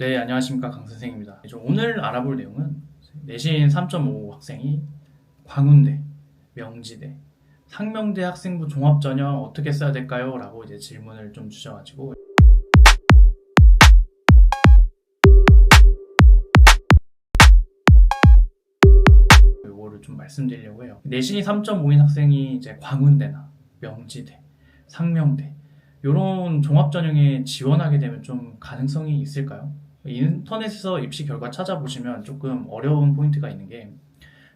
네, 안녕하십니까. 강 선생입니다. 오늘 알아볼 내용은 내신 3.5 학생이 광운대, 명지대, 상명대 학생부 종합전형 어떻게 써야 될까요? 라고 이제 질문을 좀 주셔가지고 이거를 좀 말씀드리려고 해요. 내신이 3.5인 학생이 이제 광운대나 명지대, 상명대 이런 종합전형에 지원하게 되면 좀 가능성이 있을까요? 인터넷에서 입시 결과 찾아보시면 조금 어려운 포인트가 있는 게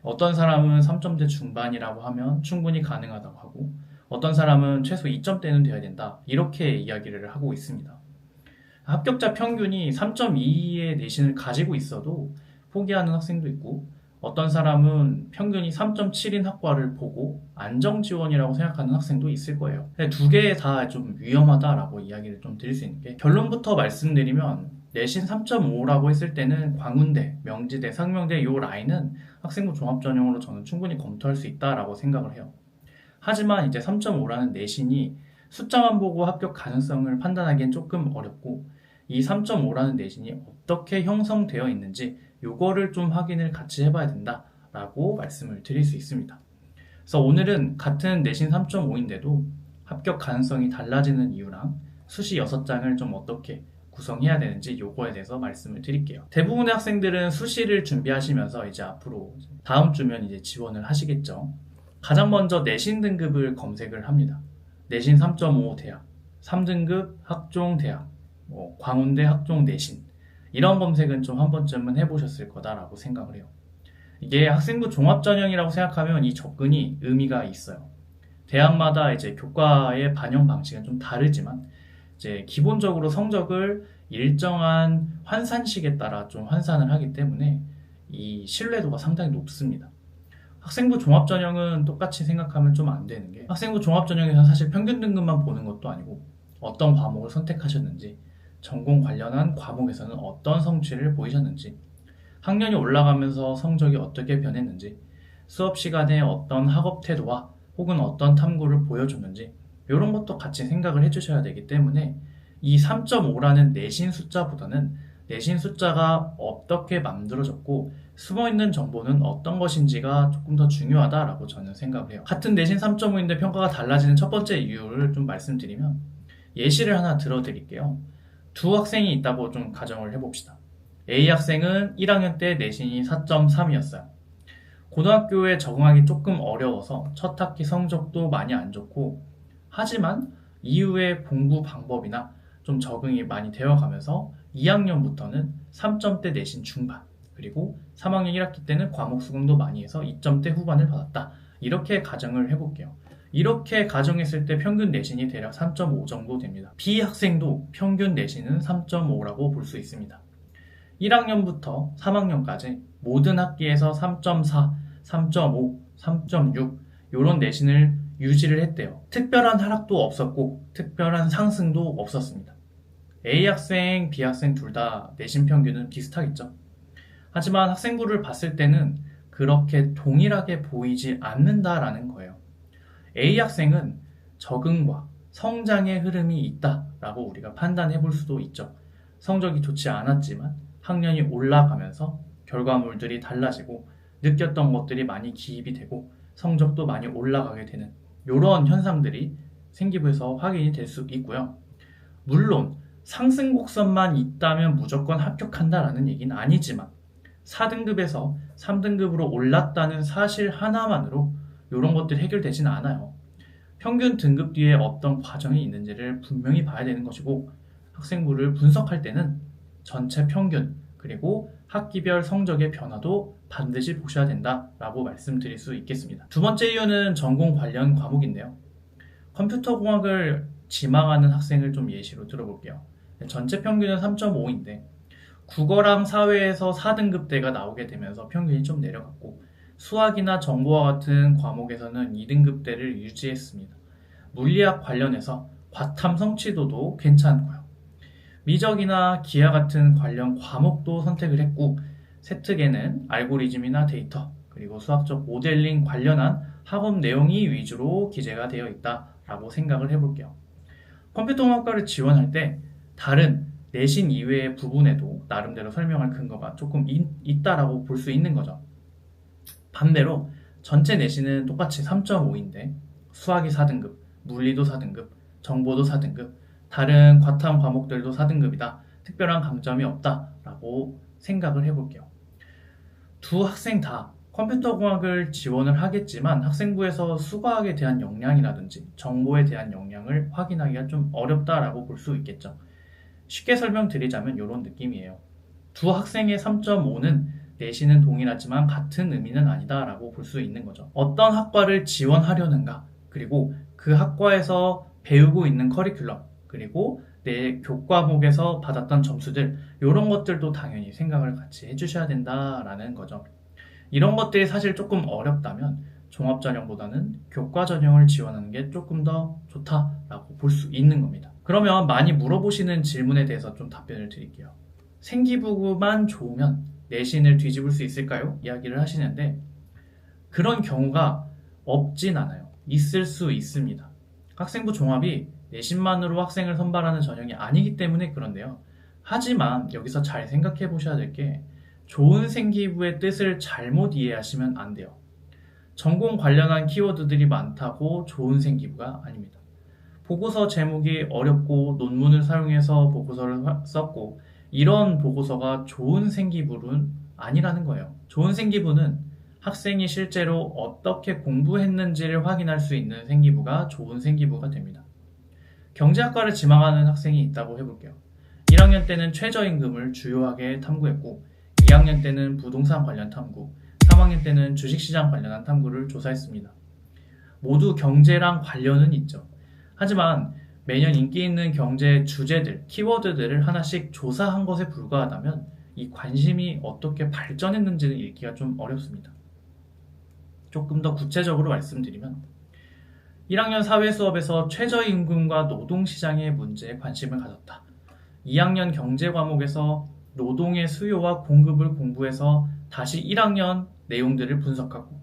어떤 사람은 3점대 중반이라고 하면 충분히 가능하다고 하고 어떤 사람은 최소 2점대는 돼야 된다 이렇게 이야기를 하고 있습니다. 합격자 평균이 3.2의 내신을 가지고 있어도 포기하는 학생도 있고 어떤 사람은 평균이 3.7인 학과를 보고 안정 지원이라고 생각하는 학생도 있을 거예요. 두 개 다 좀 위험하다라고 이야기를 좀 드릴 수 있는 게 결론부터 말씀드리면 내신 3.5라고 했을 때는 광운대, 명지대, 상명대 이 라인은 학생부 종합전형으로 저는 충분히 검토할 수 있다라고 생각을 해요. 하지만 이제 3.5라는 내신이 숫자만 보고 합격 가능성을 판단하기엔 조금 어렵고 이 3.5라는 내신이 어떻게 형성되어 있는지 요거를 좀 확인을 같이 해봐야 된다라고 말씀을 드릴 수 있습니다. 그래서 오늘은 같은 내신 3.5인데도 합격 가능성이 달라지는 이유랑 수시 6장을 좀 어떻게 구성해야 되는지 요거에 대해서 말씀을 드릴게요. 대부분의 학생들은 수시를 준비하시면서 이제 앞으로 다음 주면 이제 지원을 하시겠죠. 가장 먼저 내신 등급을 검색을 합니다. 내신 3.5 대학, 3등급 학종 대학, 광운대 학종 내신 이런 검색은 좀 한 번쯤은 해보셨을 거다라고 생각을 해요. 이게 학생부 종합전형이라고 생각하면 이 접근이 의미가 있어요. 대학마다 이제 교과의 반영 방식은 좀 다르지만 이제 기본적으로 성적을 일정한 환산식에 따라 좀 환산을 하기 때문에 이 신뢰도가 상당히 높습니다. 학생부 종합전형은 똑같이 생각하면 좀 안 되는 게 학생부 종합전형에서 사실 평균 등급만 보는 것도 아니고 어떤 과목을 선택하셨는지 전공 관련한 과목에서는 어떤 성취를 보이셨는지 학년이 올라가면서 성적이 어떻게 변했는지 수업 시간에 어떤 학업 태도와 혹은 어떤 탐구를 보여줬는지 이런 것도 같이 생각을 해주셔야 되기 때문에 이 3.5라는 내신 숫자보다는 내신 숫자가 어떻게 만들어졌고 숨어있는 정보는 어떤 것인지가 조금 더 중요하다라고 저는 생각을 해요. 같은 내신 3.5인데 평가가 달라지는 첫 번째 이유를 좀 말씀드리면 예시를 하나 들어드릴게요. 두 학생이 있다고 좀 가정을 해봅시다. A 학생은 1학년 때 내신이 4.3이었어요. 고등학교에 적응하기 조금 어려워서 첫 학기 성적도 많이 안 좋고 하지만 이후의 공부 방법이나 좀 적응이 많이 되어가면서 2학년부터는 3점대 내신 중반 그리고 3학년 1학기 때는 과목 수긍도 많이 해서 2점대 후반을 받았다. 이렇게 가정을 해볼게요. 이렇게 가정했을 때 평균 내신이 대략 3.5 정도 됩니다. B 학생도 평균 내신은 3.5라고 볼 수 있습니다. 1학년부터 3학년까지 모든 학기에서 3.4, 3.5, 3.6 이런 내신을 유지를 했대요. 특별한 하락도 없었고 특별한 상승도 없었습니다. A 학생, B 학생 둘 다 내신 평균은 비슷하겠죠. 하지만 학생부를 봤을 때는 그렇게 동일하게 보이지 않는다라는 거예요. A 학생은 적응과 성장의 흐름이 있다라고 우리가 판단해 볼 수도 있죠. 성적이 좋지 않았지만 학년이 올라가면서 결과물들이 달라지고 느꼈던 것들이 많이 기입이 되고 성적도 많이 올라가게 되는 이런 현상들이 생기부에서 확인이 될 수 있고요. 물론 상승 곡선만 있다면 무조건 합격한다라는 얘기는 아니지만 4등급에서 3등급으로 올랐다는 사실 하나만으로 이런 것들이 해결되지는 않아요. 평균 등급 뒤에 어떤 과정이 있는지를 분명히 봐야 되는 것이고 학생부를 분석할 때는 전체 평균 그리고 학기별 성적의 변화도 반드시 보셔야 된다라고 말씀드릴 수 있겠습니다. 두 번째 이유는 전공 관련 과목인데요. 컴퓨터공학을 지망하는 학생을 좀 예시로 들어볼게요. 전체 평균은 3.5인데 국어랑 사회에서 4등급대가 나오게 되면서 평균이 좀 내려갔고 수학이나 정보와 같은 과목에서는 2등급대를 유지했습니다. 물리학 관련해서 과탐 성취도도 괜찮고요. 미적이나 기하 같은 관련 과목도 선택을 했고 세특에는 알고리즘이나 데이터 그리고 수학적 모델링 관련한 학업 내용이 위주로 기재가 되어 있다라고 생각을 해볼게요. 컴퓨터공학과를 지원할 때 다른 내신 이외의 부분에도 나름대로 설명할 근거가 조금 있다라고 볼 수 있는 거죠. 반대로 전체 내신은 똑같이 3.5인데 수학이 4등급, 물리도 4등급, 정보도 4등급, 다른 과탐 과목들도 4등급이다. 특별한 강점이 없다라고 생각을 해볼게요. 두 학생 다 컴퓨터공학을 지원을 하겠지만 학생부에서 수과학에 대한 역량이라든지 정보에 대한 역량을 확인하기가 좀 어렵다라고 볼 수 있겠죠. 쉽게 설명드리자면 이런 느낌이에요. 두 학생의 3.5는 내신은 동일하지만 같은 의미는 아니다라고 볼 수 있는 거죠. 어떤 학과를 지원하려는가, 그리고 그 학과에서 배우고 있는 커리큘럼, 그리고 내 교과목에서 받았던 점수들, 이런 것들도 당연히 생각을 같이 해주셔야 된다라는 거죠. 이런 것들이 사실 조금 어렵다면 종합전형보다는 교과전형을 지원하는 게 조금 더 좋다라고 볼 수 있는 겁니다. 그러면 많이 물어보시는 질문에 대해서 좀 답변을 드릴게요. 생기부만 좋으면 내신을 뒤집을 수 있을까요? 이야기를 하시는데 그런 경우가 없진 않아요. 있을 수 있습니다. 학생부 종합이 내신만으로 학생을 선발하는 전형이 아니기 때문에 그런데요. 하지만 여기서 잘 생각해 보셔야 될 게 좋은 생기부의 뜻을 잘못 이해하시면 안 돼요. 전공 관련한 키워드들이 많다고 좋은 생기부가 아닙니다. 보고서 제목이 어렵고 논문을 사용해서 보고서를 썼고 이런 보고서가 좋은 생기부는 아니라는 거예요. 좋은 생기부는 학생이 실제로 어떻게 공부했는지를 확인할 수 있는 생기부가 좋은 생기부가 됩니다. 경제학과를 지망하는 학생이 있다고 해볼게요. 1학년 때는 최저임금을 주요하게 탐구했고 2학년 때는 부동산 관련 탐구, 3학년 때는 주식시장 관련한 탐구를 조사했습니다. 모두 경제랑 관련은 있죠. 하지만 매년 인기 있는 경제 주제들, 키워드들을 하나씩 조사한 것에 불과하다면 이 관심이 어떻게 발전했는지는 읽기가 좀 어렵습니다. 조금 더 구체적으로 말씀드리면 1학년 사회 수업에서 최저임금과 노동시장의 문제에 관심을 가졌다. 2학년 경제 과목에서 노동의 수요와 공급을 공부해서 다시 1학년 내용들을 분석하고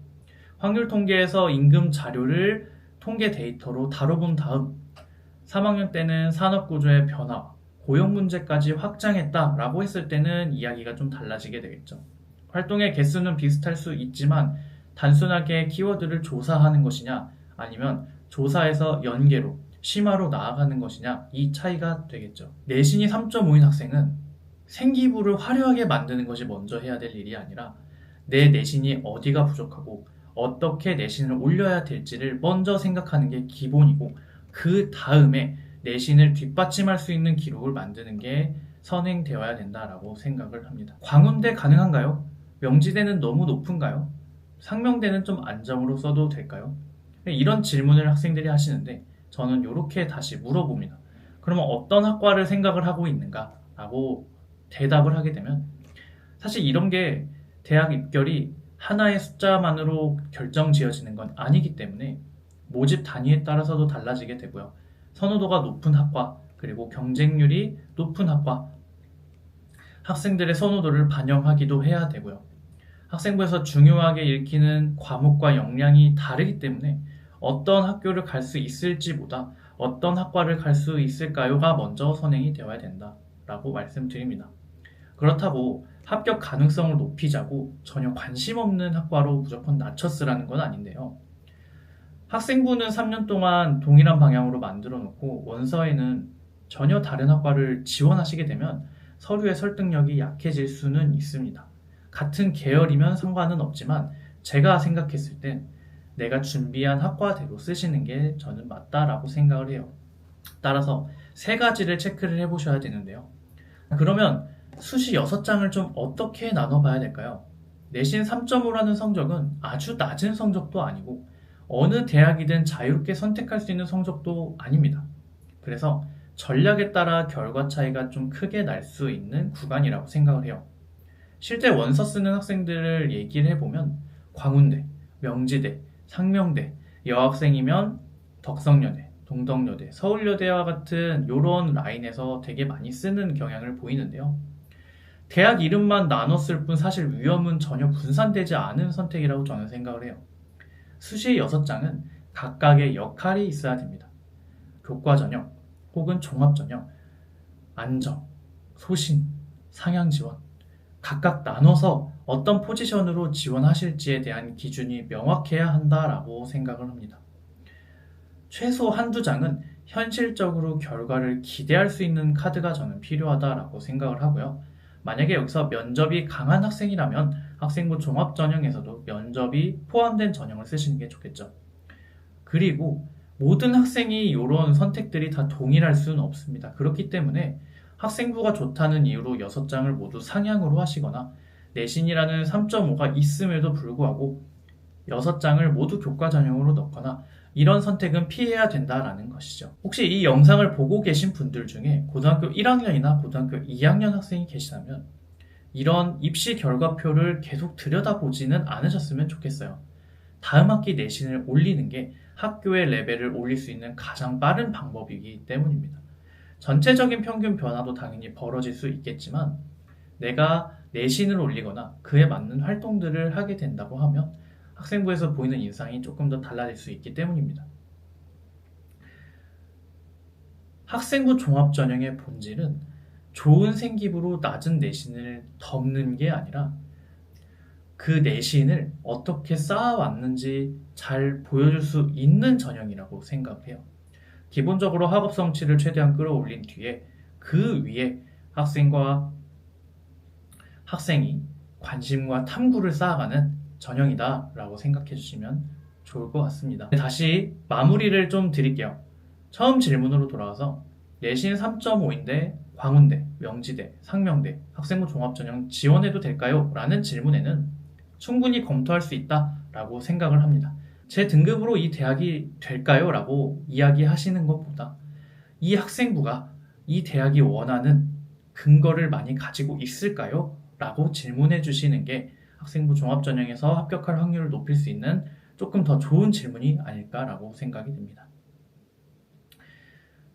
확률 통계에서 임금 자료를 통계 데이터로 다뤄본 다음 3학년 때는 산업구조의 변화, 고용 문제까지 확장했다라고 했을 때는 이야기가 좀 달라지게 되겠죠. 활동의 개수는 비슷할 수 있지만 단순하게 키워드를 조사하는 것이냐 아니면 조사에서 연계로, 심화로 나아가는 것이냐 이 차이가 되겠죠. 내신이 3.5인 학생은 생기부를 화려하게 만드는 것이 먼저 해야 될 일이 아니라 내 내신이 어디가 부족하고 어떻게 내신을 올려야 될지를 먼저 생각하는 게 기본이고 그 다음에 내신을 뒷받침할 수 있는 기록을 만드는 게 선행되어야 된다라고 생각을 합니다. 광운대 가능한가요? 명지대는 너무 높은가요? 상명대는 좀 안정으로 써도 될까요? 이런 질문을 학생들이 하시는데 저는 이렇게 다시 물어봅니다. 그러면 어떤 학과를 생각을 하고 있는가? 라고 대답을 하게 되면 사실 이런 게 대학 입결이 하나의 숫자만으로 결정 지어지는 건 아니기 때문에 모집 단위에 따라서도 달라지게 되고요. 선호도가 높은 학과, 그리고 경쟁률이 높은 학과, 학생들의 선호도를 반영하기도 해야 되고요. 학생부에서 중요하게 읽히는 과목과 역량이 다르기 때문에 어떤 학교를 갈 수 있을지보다 어떤 학과를 갈 수 있을까요가 먼저 선행이 되어야 된다라고 말씀드립니다. 그렇다고 합격 가능성을 높이자고 전혀 관심 없는 학과로 무조건 낮춰쓰라는 건 아닌데요. 학생부는 3년 동안 동일한 방향으로 만들어 놓고 원서에는 전혀 다른 학과를 지원하시게 되면 서류의 설득력이 약해질 수는 있습니다. 같은 계열이면 상관은 없지만 제가 생각했을 땐 내가 준비한 학과대로 쓰시는 게 저는 맞다라고 생각을 해요. 따라서 세 가지를 체크를 해보셔야 되는데요. 그러면 수시 6장을 좀 어떻게 나눠봐야 될까요? 내신 3.5라는 성적은 아주 낮은 성적도 아니고 어느 대학이든 자유롭게 선택할 수 있는 성적도 아닙니다. 그래서 전략에 따라 결과 차이가 좀 크게 날 수 있는 구간이라고 생각을 해요. 실제 원서 쓰는 학생들을 얘기를 해보면 광운대, 명지대, 상명대, 여학생이면 덕성여대, 동덕여대, 서울여대와 같은 이런 라인에서 되게 많이 쓰는 경향을 보이는데요. 대학 이름만 나눴을 뿐 사실 위험은 전혀 분산되지 않은 선택이라고 저는 생각을 해요. 수시 6장은 각각의 역할이 있어야 됩니다. 교과전형 혹은 종합전형, 안정, 소신, 상향 지원, 각각 나눠서 어떤 포지션으로 지원하실지에 대한 기준이 명확해야 한다라고 생각을 합니다. 최소 한두 장은 현실적으로 결과를 기대할 수 있는 카드가 저는 필요하다라고 생각을 하고요. 만약에 여기서 면접이 강한 학생이라면 학생부 종합 전형에서도 면접이 포함된 전형을 쓰시는 게 좋겠죠. 그리고 모든 학생이 이런 선택들이 다 동일할 수는 없습니다. 그렇기 때문에 학생부가 좋다는 이유로 6장을 모두 상향으로 하시거나 내신이라는 3.5가 있음에도 불구하고 6장을 모두 교과 전형으로 넣거나 이런 선택은 피해야 된다라는 것이죠. 혹시 이 영상을 보고 계신 분들 중에 고등학교 1학년이나 고등학교 2학년 학생이 계시다면 이런 입시 결과표를 계속 들여다보지는 않으셨으면 좋겠어요. 다음 학기 내신을 올리는 게 학교의 레벨을 올릴 수 있는 가장 빠른 방법이기 때문입니다. 전체적인 평균 변화도 당연히 벌어질 수 있겠지만 내가 내신을 올리거나 그에 맞는 활동들을 하게 된다고 하면 학생부에서 보이는 인상이 조금 더 달라질 수 있기 때문입니다. 학생부 종합전형의 본질은 좋은 생기부로 낮은 내신을 덮는 게 아니라 그 내신을 어떻게 쌓아왔는지 잘 보여줄 수 있는 전형이라고 생각해요. 기본적으로 학업 성취를 최대한 끌어올린 뒤에 그 위에 학생이 관심과 탐구를 쌓아가는 전형이다 라고 생각해 주시면 좋을 것 같습니다. 다시 마무리를 좀 드릴게요. 처음 질문으로 돌아와서 내신 3.5인데 광운대, 명지대, 상명대, 학생부 종합전형 지원해도 될까요? 라는 질문에는 충분히 검토할 수 있다 라고 생각을 합니다. 제 등급으로 이 대학이 될까요? 라고 이야기하시는 것보다 이 학생부가 이 대학이 원하는 근거를 많이 가지고 있을까요? 라고 질문해 주시는 게 학생부 종합전형에서 합격할 확률을 높일 수 있는 조금 더 좋은 질문이 아닐까라고 생각이 듭니다.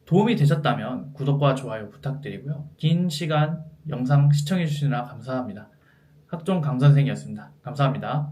도움이 되셨다면 구독과 좋아요 부탁드리고요. 긴 시간 영상 시청해 주시느라 감사합니다. 학종 강선생이었습니다. 감사합니다.